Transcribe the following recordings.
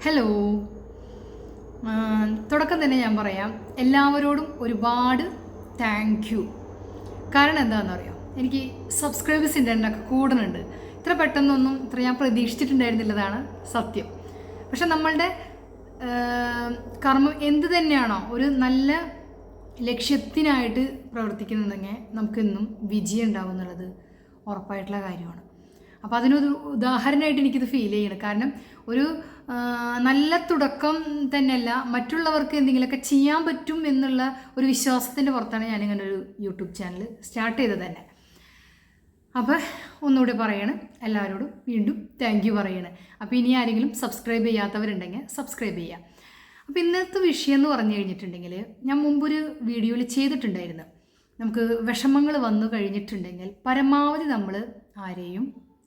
Hello. തുടക്കം തന്നെ ഞാൻ പറയാം, എല്ലാവരോടും ഒരുപാട് താങ്ക് യു. കാരണം എന്താണെന്ന് അറിയാം, എനിക്ക് സബ്സ്ക്രൈബേഴ്സിൻ്റെ എണ്ണമൊക്കെ കൂടുന്നുണ്ട്. ഇത്ര പെട്ടെന്നൊന്നും ഇത്ര ഞാൻ പ്രതീക്ഷിച്ചിട്ടുണ്ടായിരുന്നില്ലതാണ് സത്യം. പക്ഷെ നമ്മളുടെ കർമ്മം എന്ത് തന്നെയാണോ ഒരു നല്ല ലക്ഷ്യത്തിനായിട്ട് പ്രവർത്തിക്കുന്നുണ്ടെങ്കിൽ നമുക്കെന്നും വിജയം ഉണ്ടാവും എന്നുള്ളത് ഉറപ്പായിട്ടുള്ള കാര്യമാണ്. അപ്പോൾ അതിനൊരു ഉദാഹരണമായിട്ട് എനിക്കിത് ഫീൽ ചെയ്യണം. കാരണം ഒരു നല്ല തുടക്കം തന്നെയല്ല, മറ്റുള്ളവർക്ക് എന്തെങ്കിലുമൊക്കെ ചെയ്യാൻ പറ്റും എന്നുള്ള ഒരു വിശ്വാസത്തിൻ്റെ പുറത്താണ് ഞാനിങ്ങനെ ഒരു യൂട്യൂബ് ചാനൽ സ്റ്റാർട്ട് ചെയ്തത് തന്നെ. അപ്പോൾ ഒന്നുകൂടി പറയണം, എല്ലാവരോടും വീണ്ടും താങ്ക് യു പറയണം. അപ്പോൾ ഇനി ആരെങ്കിലും സബ്സ്ക്രൈബ് ചെയ്യാത്തവരുണ്ടെങ്കിൽ സബ്സ്ക്രൈബ് ചെയ്യുക. അപ്പോൾ ഇന്നത്തെ വിഷയം എന്ന് പറഞ്ഞു കഴിഞ്ഞിട്ടുണ്ടെങ്കിൽ, ഞാൻ മുമ്പൊരു വീഡിയോയിൽ ചെയ്തിട്ടുണ്ടായിരുന്നു, നമുക്ക് വിഷമങ്ങൾ വന്നു കഴിഞ്ഞിട്ടുണ്ടെങ്കിൽ പരമാവധി നമ്മൾ ആരെയും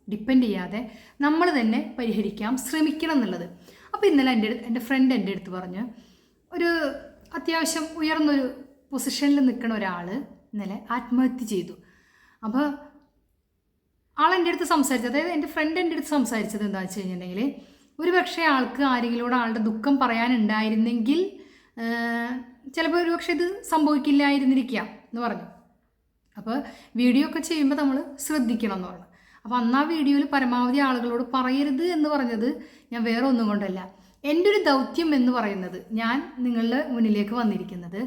ഡിപ്പെൻഡ് ചെയ്യാതെ നമ്മൾ തന്നെ പരിഹരിക്കാൻ ശ്രമിക്കണം എന്നുള്ളത്. അപ്പോൾ ഇന്നലെ എൻ്റെ ഫ്രണ്ട് എൻ്റെ അടുത്ത് പറഞ്ഞു, ഒരു അത്യാവശ്യം ഉയർന്നൊരു പൊസിഷനിൽ നിൽക്കുന്ന ഒരാൾ ഇന്നലെ ആത്മഹത്യ ചെയ്തു. അപ്പോൾ ആളെൻ്റെ അടുത്ത് സംസാരിച്ചത്, അതായത് എൻ്റെ ഫ്രണ്ട് എൻ്റെ അടുത്ത് സംസാരിച്ചത് എന്താണെന്ന് വെച്ച് കഴിഞ്ഞിട്ടുണ്ടെങ്കിൽ, ഒരു പക്ഷേ ആൾക്ക് ആരെങ്കിലോട് ആളുടെ ദുഃഖം പറയാനുണ്ടായിരുന്നെങ്കിൽ ചിലപ്പോൾ ഒരു പക്ഷേ ഇത് സംഭവിക്കില്ലായിരുന്നിരിക്കാം എന്ന് പറഞ്ഞു. അപ്പോൾ വീഡിയോ ഒക്കെ ചെയ്യുമ്പോൾ നമ്മൾ ശ്രദ്ധിക്കണം എന്ന് പറഞ്ഞു. അപ്പോൾ അന്ന് ആ വീഡിയോയിൽ പരമാവധി ആളുകളോട് പറയരുത് എന്ന് പറഞ്ഞത് ഞാൻ വേറെ ഒന്നും കൊണ്ടല്ല, എൻ്റെ ഒരു ദൗത്യം എന്ന് പറയുന്നത്, ഞാൻ നിങ്ങളുടെ മുന്നിലേക്ക് വന്നിരിക്കുന്നത്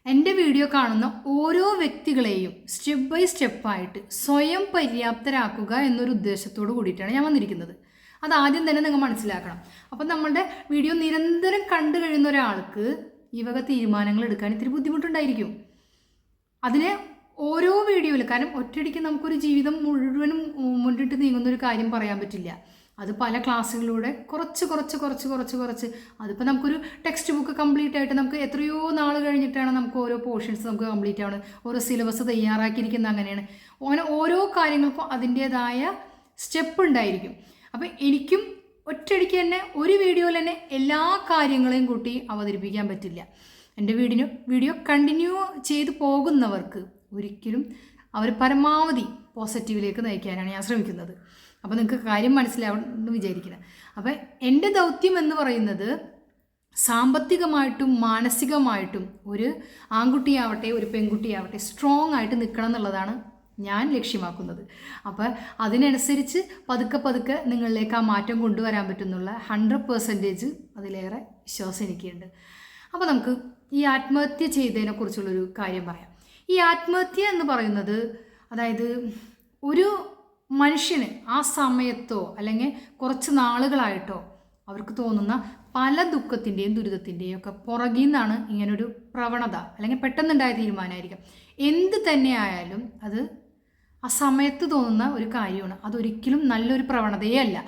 എൻ്റെ വീഡിയോ കാണുന്ന ഓരോ വ്യക്തികളെയും സ്റ്റെപ്പ് ബൈ സ്റ്റെപ്പായിട്ട് സ്വയം പര്യാപ്തരാക്കുക എന്നൊരു ഉദ്ദേശത്തോട് കൂടിയിട്ടാണ് ഞാൻ വന്നിരിക്കുന്നത്. അതാദ്യം തന്നെ നിങ്ങൾ മനസ്സിലാക്കണം. അപ്പം നമ്മളുടെ വീഡിയോ നിരന്തരം കണ്ടു കഴിയുന്ന ഒരാൾക്ക് ഈ വക തീരുമാനങ്ങൾ എടുക്കാൻ ഇത്തിരി ബുദ്ധിമുട്ടുണ്ടായിരിക്കും. അതിനെ ഓരോ വീഡിയോയിൽ, കാരണം ഒറ്റയടിക്ക് നമുക്കൊരു ജീവിതം മുഴുവനും മുന്നിട്ട് നീങ്ങുന്നൊരു കാര്യം പറയാൻ പറ്റില്ല. അത് പല ക്ലാസ്സുകളിലൂടെ കുറച്ച് അതിപ്പോൾ നമുക്കൊരു ടെക്സ്റ്റ് ബുക്ക് കംപ്ലീറ്റ് ആയിട്ട് നമുക്ക് എത്രയോ നാൾ കഴിഞ്ഞിട്ടാണ് നമുക്ക് ഓരോ പോർഷൻസ് നമുക്ക് കംപ്ലീറ്റ് ആവണം. ഓരോ സിലബസ് തയ്യാറാക്കിയിരിക്കുന്നത് അങ്ങനെയാണ്. അങ്ങനെ ഓരോ കാര്യങ്ങൾക്കും അതിൻ്റേതായ സ്റ്റെപ്പ് ഉണ്ടായിരിക്കും. അപ്പം എനിക്കും ഒറ്റയടിക്ക് തന്നെ ഒരു വീഡിയോയിൽ തന്നെ എല്ലാ കാര്യങ്ങളെയും കൂട്ടി അവതരിപ്പിക്കാൻ പറ്റില്ല. എൻ്റെ വീഡിയോ കണ്ടിന്യൂ ചെയ്ത് പോകുന്നവർക്ക് ഒരിക്കലും അവർ പരമാവധി പോസിറ്റീവിലേക്ക് നയിക്കാനാണ് ഞാൻ ശ്രമിക്കുന്നത്. അപ്പോൾ നിങ്ങൾക്ക് കാര്യം മനസ്സിലാവുമെന്ന് വിചാരിക്കണം. അപ്പോൾ എൻ്റെ ദൗത്യം എന്ന് പറയുന്നത് സാമ്പത്തികമായിട്ടും മാനസികമായിട്ടും ഒരു ആൺകുട്ടിയാവട്ടെ ഒരു പെൺകുട്ടിയാവട്ടെ സ്ട്രോങ് ആയിട്ട് നിൽക്കണം എന്നുള്ളതാണ് ഞാൻ ലക്ഷ്യമാക്കുന്നത്. അപ്പോൾ അതിനനുസരിച്ച് പതുക്കെ നിങ്ങളിലേക്ക് ആ മാറ്റം കൊണ്ടുവരാൻ പറ്റുന്നുള്ള 100% അതിലേറെ വിശ്വാസം എനിക്കുണ്ട്. അപ്പോൾ നമുക്ക് ഈ ആത്മഹത്യ ചെയ്തതിനെക്കുറിച്ചുള്ളൊരു കാര്യം പറയാം. ഈ ആത്മഹത്യ എന്ന് പറയുന്നത്, അതായത് ഒരു മനുഷ്യന് ആ സമയത്തോ അല്ലെങ്കിൽ കുറച്ച് നാളുകളായിട്ടോ അവർക്ക് തോന്നുന്ന പല ദുഃഖത്തിൻ്റെയും ദുരിതത്തിൻ്റെയും ഒക്കെ പുറകിൽ നിന്നാണ് ഇങ്ങനൊരു പ്രവണത, അല്ലെങ്കിൽ പെട്ടെന്നുണ്ടായ തീരുമാനമായിരിക്കും. എന്ത് തന്നെയായാലും അത് ആ സമയത്ത് തോന്നുന്ന ഒരു കാര്യമാണ്. അതൊരിക്കലും നല്ലൊരു പ്രവണതയേ അല്ല.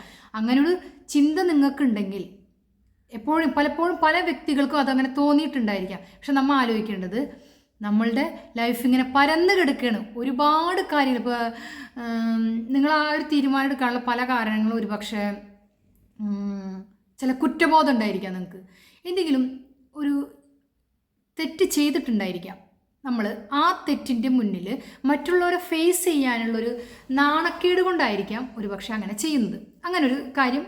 അങ്ങനൊരു ചിന്ത നിങ്ങൾക്കുണ്ടെങ്കിൽ പലപ്പോഴും പല വ്യക്തികൾക്കും അതങ്ങനെ തോന്നിയിട്ടുണ്ടായിരിക്കാം. പക്ഷെ നമ്മൾ ആലോചിക്കേണ്ടത്, നമ്മളുടെ ലൈഫ് ഇങ്ങനെ പരന്ന് കിടക്കുകയാണ്. ഒരുപാട് കാര്യങ്ങൾ, ഇപ്പോൾ നിങ്ങൾ ആ ഒരു തീരുമാനം എടുക്കാനുള്ള പല കാരണങ്ങളും, ഒരു പക്ഷേ ചില കുറ്റബോധം ഉണ്ടായിരിക്കാം, നിങ്ങൾക്ക് എന്തെങ്കിലും ഒരു തെറ്റ് ചെയ്തിട്ടുണ്ടായിരിക്കാം. നമ്മൾ ആ തെറ്റിൻ്റെ മുന്നിൽ മറ്റുള്ളവരെ ഫേസ് ചെയ്യാനുള്ളൊരു നാണക്കേട് കൊണ്ടായിരിക്കാം ഒരു പക്ഷേ അങ്ങനെ ചെയ്യുന്നത്. അങ്ങനൊരു കാര്യം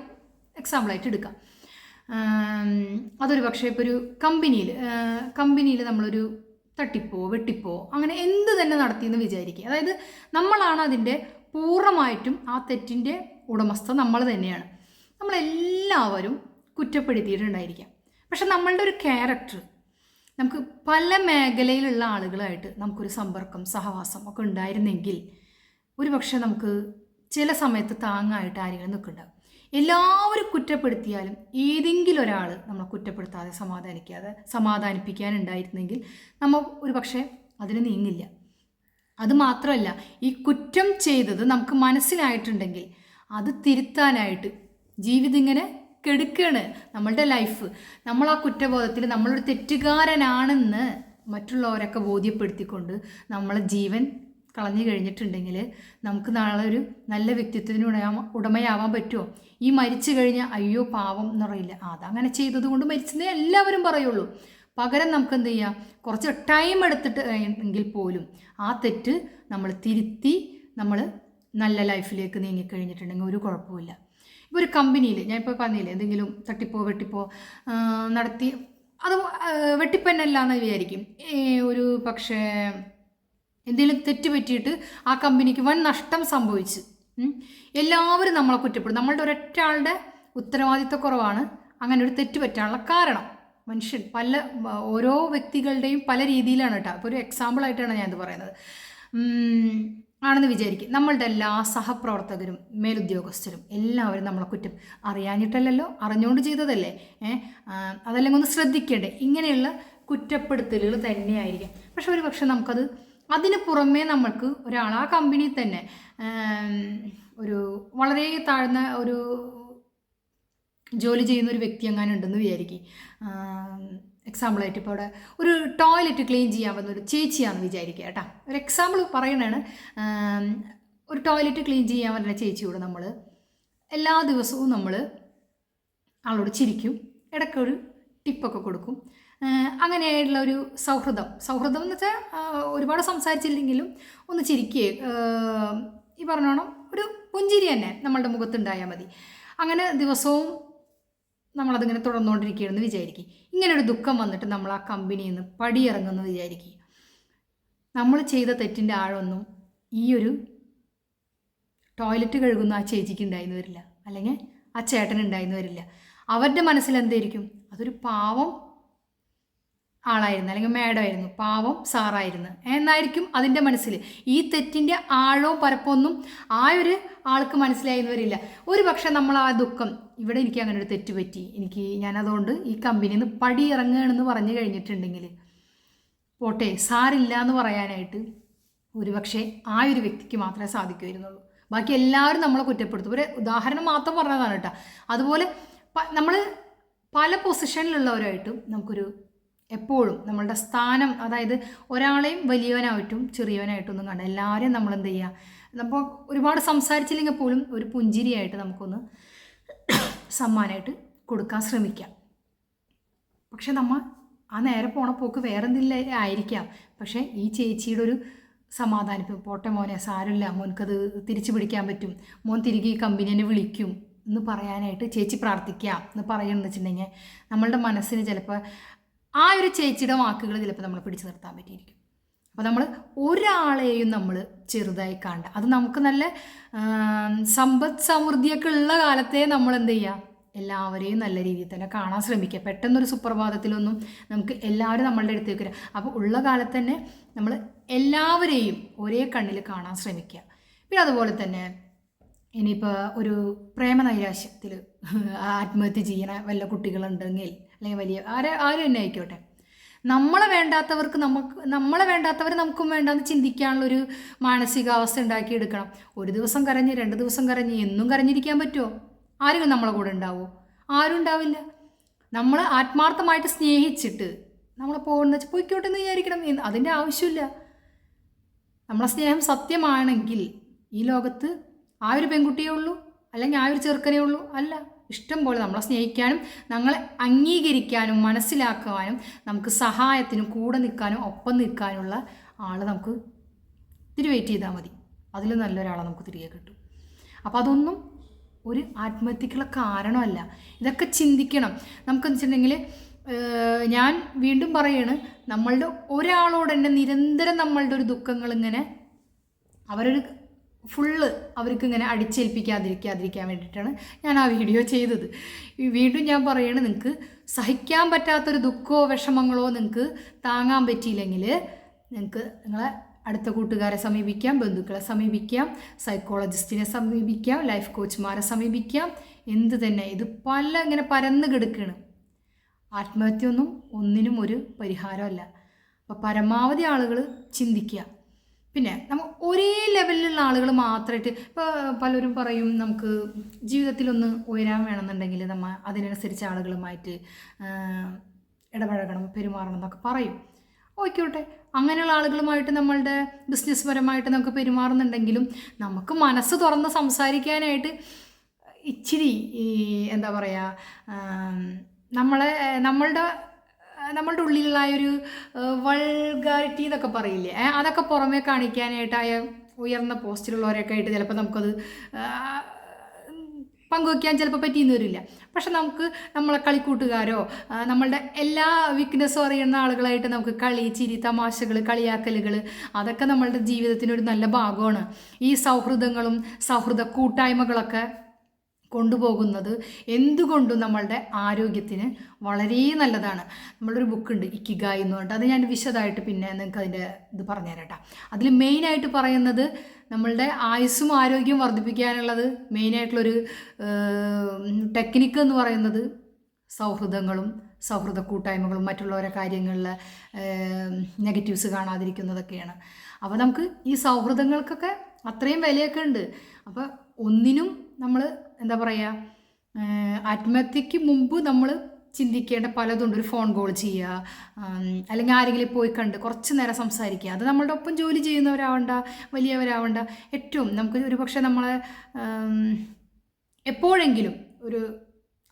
എക്സാമ്പിളായിട്ട് എടുക്കാം. അതൊരു പക്ഷേ ഇപ്പോൾ ഒരു കമ്പനിയിൽ നമ്മളൊരു തട്ടിപ്പോ വെട്ടിപ്പോ അങ്ങനെ എന്ത് തന്നെ നടത്തിയെന്ന് വിചാരിക്കുക. അതായത് നമ്മളാണ് അതിൻ്റെ പൂർണ്ണമായിട്ടും ആ തെറ്റിൻ്റെ ഉടമസ്ഥ നമ്മൾ തന്നെയാണ്. നമ്മളെല്ലാവരും കുറ്റപ്പെടുത്തിയിട്ടുണ്ടായിരിക്കാം. പക്ഷെ നമ്മളുടെ ഒരു ക്യാരക്ടർ, നമുക്ക് പല മേഖലയിലുള്ള ആളുകളായിട്ട് നമുക്കൊരു സമ്പർക്കം സഹവാസം ഒക്കെ ഉണ്ടായിരുന്നെങ്കിൽ ഒരു പക്ഷേ നമുക്ക് ചില സമയത്ത് താങ്ങായിട്ട് ആരെങ്കിലും നിൽക്കുന്നുണ്ടാവും. എല്ലാവരും കുറ്റപ്പെടുത്തിയാലും ഏതെങ്കിലും ഒരാൾ നമ്മളെ കുറ്റപ്പെടുത്താതെ സമാധാനിപ്പിക്കാനുണ്ടായിരുന്നെങ്കിൽ നമ്മൾ ഒരു പക്ഷേ അതിന് നീങ്ങില്ല. അതുമാത്രമല്ല, ഈ കുറ്റം ചെയ്തത് നമുക്ക് മനസ്സിലായിട്ടുണ്ടെങ്കിൽ അത് തിരുത്താനായിട്ട് ജീവിതം ഇങ്ങനെ കെടുക്കുകയാണ് നമ്മളുടെ ലൈഫ്. നമ്മൾ ആ കുറ്റബോധത്തിൽ നമ്മളൊരു തെറ്റുകാരനാണെന്ന് മറ്റുള്ളവരൊക്കെ ബോധ്യപ്പെടുത്തിക്കൊണ്ട് നമ്മളെ ജീവൻ കളഞ്ഞു കഴിഞ്ഞിട്ടുണ്ടെങ്കിൽ നമുക്ക് നാളെ ഒരു നല്ല വ്യക്തിത്വത്തിന് ഉടമയാവാൻ പറ്റുമോ? ഈ മരിച്ചു കഴിഞ്ഞാൽ അയ്യോ പാവം എന്ന് പറയില്ല, അതങ്ങനെ ചെയ്തത് കൊണ്ട് മരിച്ചതേ എല്ലാവരും പറയുള്ളൂ. പകരം നമുക്ക് എന്ത് ചെയ്യാം, കുറച്ച് ടൈം എടുത്തിട്ട് എങ്കിൽ പോലും ആ തെറ്റ് നമ്മൾ തിരുത്തി നമ്മൾ നല്ല ലൈഫിലേക്ക് നീങ്ങിക്കഴിഞ്ഞിട്ടുണ്ടെങ്കിൽ ഒരു കുഴപ്പമില്ല. ഇപ്പോൾ ഒരു കമ്പനിയിൽ ഞാനിപ്പോൾ പറഞ്ഞില്ലേ എന്തെങ്കിലും തട്ടിപ്പോ വെട്ടിപ്പോ നടത്തി, അത് വെട്ടിപ്പന്നല്ല എന്ന് വിചാരിക്കും, ഒരു പക്ഷേ എന്തെങ്കിലും തെറ്റ് പറ്റിയിട്ട് ആ കമ്പനിക്ക് വൻ നഷ്ടം സംഭവിച്ച് എല്ലാവരും നമ്മളെ കുറ്റപ്പെടും. നമ്മളുടെ ഒരൊറ്റ ആളുടെ ഉത്തരവാദിത്തക്കുറവാണ് അങ്ങനെ ഒരു തെറ്റ് പറ്റാനുള്ള കാരണം. മനുഷ്യൻ ഓരോ വ്യക്തികളുടെയും പല രീതിയിലാണ് കേട്ടോ. അപ്പോൾ ഒരു എക്സാമ്പിളായിട്ടാണ് ഞാനിത് പറയുന്നത്. ആണെന്ന് വിചാരിക്കും. നമ്മളുടെ എല്ലാ സഹപ്രവർത്തകരും മേലുദ്യോഗസ്ഥരും എല്ലാവരും നമ്മളെ കുറ്റം അറിയാഞ്ഞിട്ടല്ലല്ലോ, അറിഞ്ഞുകൊണ്ട് ചെയ്തതല്ലേ, അതല്ലെങ്കിൽ ഒന്ന് ശ്രദ്ധിക്കേണ്ടേ, ഇങ്ങനെയുള്ള കുറ്റപ്പെടുത്തലുകൾ തന്നെയായിരിക്കും. പക്ഷെ ഒരു പക്ഷെ നമുക്കത് അതിന് പുറമേ നമ്മൾക്ക് ഒരാൾ ആ കമ്പനിയിൽ തന്നെ ഒരു വളരെ താഴ്ന്ന ഒരു ജോലി ചെയ്യുന്ന ഒരു വ്യക്തി എങ്ങാനും ഉണ്ടെന്ന് വിചാരിക്കും. എക്സാമ്പിളായിട്ട് ഇപ്പോൾ അവിടെ ഒരു ടോയ്ലറ്റ് ക്ലീൻ ചെയ്യാൻ വന്ന ഒരു ചേച്ചിയാണെന്ന് വിചാരിക്കുക കേട്ടോ, ഒരു എക്സാമ്പിൾ പറയണതാണ്. ഒരു ടോയ്ലറ്റ് ക്ലീൻ ചെയ്യാൻ വരുന്ന ചേച്ചിയോട് നമ്മൾ എല്ലാ ദിവസവും നമ്മൾ ആളോട് ചിരിക്കും, ഇടയ്ക്കൊരു ടിപ്പൊക്കെ കൊടുക്കും. അങ്ങനെയുള്ള ഒരു സൗഹൃദം എന്ന് വെച്ചാൽ ഒരുപാട് സംസാരിച്ചില്ലെങ്കിലും ഒന്ന് ചിരിക്കുകയും ഈ പറഞ്ഞോണം ഒരു പുഞ്ചിരി തന്നെ നമ്മളുടെ മുഖത്തുണ്ടായാൽ മതി. അങ്ങനെ ദിവസവും നമ്മളതിങ്ങനെ തുടർന്നുകൊണ്ടിരിക്കുകയെന്ന് വിചാരിക്കും. ഇങ്ങനൊരു ദുഃഖം വന്നിട്ട് നമ്മൾ ആ കമ്പനിയിൽ നിന്ന് പടിയിറങ്ങുമെന്ന് വിചാരിക്കും. നമ്മൾ ചെയ്ത തെറ്റിൻ്റെ ആഴമൊന്നും ഈ ഒരു ടോയ്ലറ്റ് കഴുകുന്ന ആ ചേച്ചിക്ക് ഉണ്ടായിരുന്നു വരില്ല, അല്ലെങ്കിൽ ആ ചേട്ടൻ ഉണ്ടായിരുന്നു വരില്ല. അവരുടെ മനസ്സിൽ എന്തായിരിക്കും, അതൊരു പാവം ആളായിരുന്നു, അല്ലെങ്കിൽ മേഡമായിരുന്നു, പാവം സാറായിരുന്നു എന്നായിരിക്കും അതിൻ്റെ മനസ്സിൽ. ഈ തെറ്റിൻ്റെ ആഴവും പരപ്പൊന്നും ആ ഒരു ആൾക്ക് മനസ്സിലായെന്ന് വരില്ല. ഒരു പക്ഷെ നമ്മൾ ആ ദുഃഖം, ഇവിടെ എനിക്ക് അങ്ങനെ ഒരു തെറ്റ് പറ്റി, ഞാനതുകൊണ്ട് ഈ കമ്പനിയിൽ നിന്ന് പടിയിറങ്ങുകയാണെന്ന് പറഞ്ഞു കഴിഞ്ഞിട്ടുണ്ടെങ്കിൽ പോട്ടെ സാറില്ല എന്ന് പറയാനായിട്ട് ഒരു പക്ഷേ ആ ഒരു വ്യക്തിക്ക് മാത്രമേ സാധിക്കുമായിരുന്നുള്ളൂ. ബാക്കി എല്ലാവരും നമ്മളെ കുറ്റപ്പെടുത്തും. ഒരു ഉദാഹരണം മാത്രം പറഞ്ഞതാണ് കേട്ടോ. അതുപോലെ നമ്മൾ പല പൊസിഷനിലുള്ളവരായിട്ടും നമുക്കൊരു എപ്പോഴും നമ്മളുടെ സ്ഥാനം, അതായത് ഒരാളെയും വലിയവനായിട്ടും ചെറിയവനായിട്ടും ഒന്നും കണ്ട എല്ലാവരെയും നമ്മൾ എന്ത് ചെയ്യുക, നമ്മൾ ഒരുപാട് സംസാരിച്ചില്ലെങ്കിൽ പോലും ഒരു പുഞ്ചിരിയായിട്ട് നമുക്കൊന്ന് സമ്മാനമായിട്ട് കൊടുക്കാൻ ശ്രമിക്കാം. പക്ഷെ നമ്മൾ ആ നേരെ പോണ പോക്ക് വേറെ എന്തെങ്കിലും ആയിരിക്കാം. പക്ഷേ ഈ ചേച്ചിയുടെ ഒരു സമാധാനിപ്പ്, പോട്ടെ മോനെ സാരമില്ല, മോൻക്കത് തിരിച്ചു പിടിക്കാൻ പറ്റും, മോൻ തിരികെ ഈ കമ്പനിയെ വിളിക്കും എന്ന് പറയാനായിട്ട് ചേച്ചി പ്രാർത്ഥിക്കാം എന്ന് പറയുകയെന്ന് വെച്ചിട്ടുണ്ടെങ്കിൽ നമ്മളുടെ മനസ്സിന് ചിലപ്പോൾ ആ ഒരു ചേച്ചിയുടെ വാക്കുകൾ ചിലപ്പോൾ നമ്മൾ പിടിച്ചു നിർത്താൻ പറ്റിയിരിക്കും. അപ്പോൾ നമ്മൾ ഒരാളെയും നമ്മൾ ചെറുതായി കാണണ്ട. അത് നമുക്ക് നല്ല സമ്പദ് സമൃദ്ധിയൊക്കെ ഉള്ള കാലത്തെ നമ്മൾ എന്ത് ചെയ്യുക, എല്ലാവരെയും നല്ല രീതിയിൽ തന്നെ കാണാൻ ശ്രമിക്കുക. പെട്ടെന്നൊരു സുപ്രഭാതത്തിലൊന്നും നമുക്ക് എല്ലാവരും നമ്മളുടെ അടുത്തേക്ക് വരിക. അപ്പോൾ ഉള്ള കാലത്ത് തന്നെ നമ്മൾ എല്ലാവരെയും ഒരേ കണ്ണിൽ കാണാൻ ശ്രമിക്കുക. പിന്നെ അതുപോലെ തന്നെ ഇനിയിപ്പോൾ ഒരു പ്രേമനൈരാശ്യത്തിൽ ആത്മഹത്യ ചെയ്യണ വല്ല കുട്ടികളുണ്ടെങ്കിൽ, അല്ലെങ്കിൽ വലിയ ആരും തന്നെ ആയിക്കോട്ടെ, നമ്മളെ വേണ്ടാത്തവർ നമുക്കും വേണ്ടാന്ന് ചിന്തിക്കാനുള്ളൊരു മാനസികാവസ്ഥ ഉണ്ടാക്കിയെടുക്കണം. ഒരു ദിവസം കരഞ്ഞ് 2 ദിവസം കരഞ്ഞ് എന്നും കരഞ്ഞിരിക്കാൻ പറ്റുമോ? ആരെങ്കിലും നമ്മളെ കൂടെ ഉണ്ടാവുമോ? ആരും ഉണ്ടാവില്ല. നമ്മൾ ആത്മാർത്ഥമായിട്ട് സ്നേഹിച്ചിട്ട് നമ്മളെ പോകുന്ന വെച്ചാൽ പോയിക്കോട്ടെ എന്ന് വിചാരിക്കണം. അതിൻ്റെ ആവശ്യമില്ല. നമ്മളെ സ്നേഹം സത്യമാണെങ്കിൽ ഈ ലോകത്ത് ആ ഒരു പെൺകുട്ടിയേ ഉള്ളൂ, അല്ലെങ്കിൽ ആ ഒരു ചെറുക്കനേ ഉള്ളൂ? അല്ല. ഇഷ്ടം പോലെ നമ്മളെ സ്നേഹിക്കാനും നമ്മളെ അംഗീകരിക്കാനും മനസ്സിലാക്കുവാനും നമുക്ക് സഹായത്തിനും കൂടെ നിൽക്കാനും ഒപ്പം നിൽക്കാനുള്ള ആൾ നമുക്ക് ഇത്തിരി വെയിറ്റ് ചെയ്താൽ മതി. അതിൽ നല്ലൊരാളെ നമുക്ക് തിരികെ കിട്ടും. അപ്പോൾ അതൊന്നും ഒരു ആത്മഹത്യക്കുള്ള കാരണമല്ല. ഇതൊക്കെ ചിന്തിക്കണം. നമുക്കെന്ന് വെച്ചിട്ടുണ്ടെങ്കിൽ ഞാൻ വീണ്ടും പറയാണ്, നമ്മളുടെ ഒരാളോട് തന്നെ നിരന്തരം നമ്മളുടെ ഒരു ദുഃഖങ്ങൾ ഇങ്ങനെ അവരൊരു ഫുള്ള് അവർക്ക് ഇങ്ങനെ അടിച്ചേൽപ്പിക്കാതിരിക്കാൻ വേണ്ടിയിട്ടാണ് ഞാൻ ആ വീഡിയോ ചെയ്തത്. വീണ്ടും ഞാൻ പറയുകയാണ്, നിങ്ങൾക്ക് സഹിക്കാൻ പറ്റാത്തൊരു ദുഃഖമോ വിഷമങ്ങളോ നിങ്ങൾക്ക് താങ്ങാൻ പറ്റിയില്ലെങ്കിൽ നിങ്ങൾക്ക് നിങ്ങളെ അടുത്ത കൂട്ടുകാരെ സമീപിക്കാം, ബന്ധുക്കളെ സമീപിക്കാം, സൈക്കോളജിസ്റ്റിനെ സമീപിക്കാം, ലൈഫ് കോച്ച്മാരെ സമീപിക്കാം, എന്ത് തന്നെ. ഇത് ഇങ്ങനെ പരന്ന് കിടക്കുകയാണ്. ആത്മഹത്യയൊന്നും ഒന്നിനും ഒരു പരിഹാരമല്ല. അപ്പോൾ പരമാവധി ആളുകൾ ചിന്തിക്കുക. പിന്നെ നമ്മൾ ഒരേ ലെവലിലുള്ള ആളുകൾ മാത്രമായിട്ട്, ഇപ്പോൾ പലരും പറയും നമുക്ക് ജീവിതത്തിലൊന്ന് ഉയരാൻ വേണമെന്നുണ്ടെങ്കിൽ നമ്മൾ അതിനനുസരിച്ച് ആളുകളുമായിട്ട് ഇടപഴകണം, പെരുമാറണം എന്നൊക്കെ പറയും. ഓയ്ക്കോട്ടെ, അങ്ങനെയുള്ള ആളുകളുമായിട്ട് നമ്മളുടെ ബിസിനസ് പരമായിട്ട് നമുക്ക് പെരുമാറുന്നുണ്ടെങ്കിലും നമുക്ക് മനസ്സ് തുറന്ന് സംസാരിക്കാനായിട്ട് ഇച്ചിരി എന്താ പറയുക, നമ്മളുടെ ഉള്ളിലുള്ള ഒരു വൾഗാരിറ്റി എന്നൊക്കെ പറയില്ലേ, അതൊക്കെ പുറമേ കാണിക്കാനായിട്ടായ ഉയർന്ന പോസ്റ്റിലുള്ളവരൊക്കെ ആയിട്ട് ചിലപ്പോൾ നമുക്കത് പങ്കുവയ്ക്കാൻ ചിലപ്പോൾ പറ്റിയെന്ന് വരില്ല. പക്ഷെ നമുക്ക് നമ്മളെ കളിക്കൂട്ടുകാരോ നമ്മളുടെ എല്ലാ വീക്ക്നെസ്സും അറിയുന്ന ആളുകളായിട്ട് നമുക്ക് കളി, ചിരി, തമാശകൾ, കളിയാക്കലുകൾ അതൊക്കെ നമ്മളുടെ ജീവിതത്തിനൊരു നല്ല ഭാഗമാണ്. ഈ സൗഹൃദങ്ങളും സൗഹൃദ കൂട്ടായ്മകളൊക്കെ കൊണ്ടുപോകുന്നത് എന്തുകൊണ്ടും നമ്മളുടെ ആരോഗ്യത്തിന് വളരെ നല്ലതാണ്. നമ്മളൊരു ബുക്കുണ്ട് ഇക്കിഗായ് എന്ന് പറഞ്ഞിട്ട്, അത് ഞാൻ വിശദമായിട്ട് പിന്നെ നിങ്ങൾക്ക് അതിൻ്റെ ഇത് പറഞ്ഞുതരാം കേട്ടോ. അതിൽ മെയിനായിട്ട് പറയുന്നത് നമ്മളുടെ ആയുസ്സും ആരോഗ്യവും വർദ്ധിപ്പിക്കാനുള്ളത് മെയിനായിട്ടുള്ളൊരു ടെക്നിക്ക് എന്ന് പറയുന്നത് സൗഹൃദങ്ങളും സൗഹൃദ കൂട്ടായ്മകളും മറ്റുള്ളവരുടെ കാര്യങ്ങളിൽ നെഗറ്റീവ്സ് കാണാതിരിക്കുന്നതൊക്കെയാണ്. അപ്പോൾ നമുക്ക് ഈ സൗഹൃദങ്ങൾക്കൊക്കെ അത്രയും വിലയൊക്കെ ഉണ്ട്. അപ്പോൾ ഒന്നിനും നമ്മൾ എന്താ പറയുക, ആത്മഹത്യക്ക് മുമ്പ് നമ്മൾ ചിന്തിക്കേണ്ട പലതുണ്ട്. ഒരു ഫോൺ കോൾ ചെയ്യുക, അല്ലെങ്കിൽ ആരെങ്കിലും പോയി കണ്ട് കുറച്ച് നേരം സംസാരിക്കുക. അത് നമ്മളുടെ ഒപ്പം ജോലി ചെയ്യുന്നവരാവണ്ട, വലിയവരാവണ്ട, ഏറ്റവും നമുക്ക് ഒരു പക്ഷേ നമ്മളെ എപ്പോഴെങ്കിലും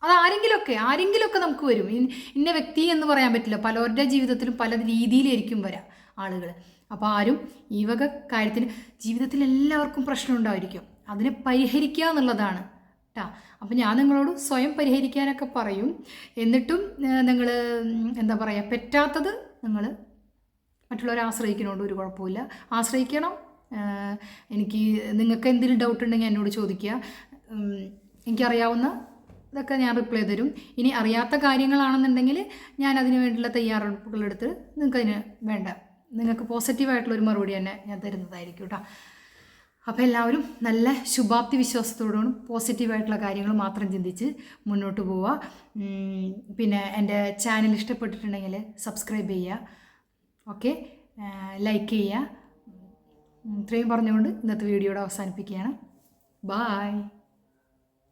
അത് ആരെങ്കിലുമൊക്കെ നമുക്ക് വരും. ഇന്ന വ്യക്തി എന്ന് പറയാൻ പറ്റില്ല, പലരുടെ ജീവിതത്തിലും പല രീതിയിലായിരിക്കും വരാം ആളുകൾ. അപ്പോൾ ആരും ഈ വക കാര്യത്തിന് ജീവിതത്തിൽ എല്ലാവർക്കും പ്രശ്നം ഉണ്ടായിരിക്കും, അതിനെ പരിഹരിക്കുക എന്നുള്ളതാണ് കേട്ടോ. അപ്പോൾ ഞാൻ നിങ്ങളോട് സ്വയം പരിഹരിക്കാനൊക്കെ പറയും. എന്നിട്ടും നിങ്ങൾ എന്താ പറയുക, പറ്റാത്തത് നിങ്ങൾ മറ്റുള്ളവരെ ആശ്രയിക്കുന്നതുകൊണ്ട് ഒരു കുഴപ്പമില്ല. ആശ്രയിക്കണം. നിങ്ങൾക്ക് എന്തെങ്കിലും ഡൗട്ട് ഉണ്ടെങ്കിൽ എന്നോട് ചോദിക്കുക. എനിക്കറിയാവുന്ന ഇതൊക്കെ ഞാൻ റിപ്ലൈ തരും. ഇനി അറിയാത്ത കാര്യങ്ങളാണെന്നുണ്ടെങ്കിൽ ഞാൻ അതിന് വേണ്ടിയുള്ള തയ്യാറെടുപ്പുകളെടുത്ത് നിങ്ങൾക്ക് പോസിറ്റീവായിട്ടുള്ളൊരു മറുപടി തന്നെ ഞാൻ തരുന്നതായിരിക്കും കേട്ടോ. അപ്പോൾ എല്ലാവരും നല്ല ശുഭാപ്തി വിശ്വാസത്തോടും പോസിറ്റീവായിട്ടുള്ള കാര്യങ്ങൾ മാത്രം ചിന്തിച്ച് മുന്നോട്ട് പോവുക. പിന്നെ എൻ്റെ ചാനൽ ഇഷ്ടപ്പെട്ടിട്ടുണ്ടെങ്കിൽ സബ്സ്ക്രൈബ് ചെയ്യുക, ഓക്കെ, ലൈക്ക് ചെയ്യുക. ഇത്രയും പറഞ്ഞുകൊണ്ട് ഇന്നത്തെ വീഡിയോയുടെ അവസാനിപ്പിക്കുകയാണ്. ബായ്.